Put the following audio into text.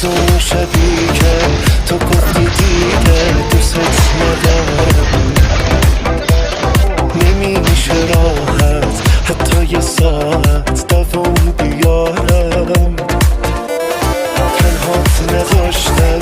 از اون شبی که تو گفتی دیگه دوست ندارم، نمیشه راحت حتی یه ساعت دوام بیارم، تنهات نذاشتم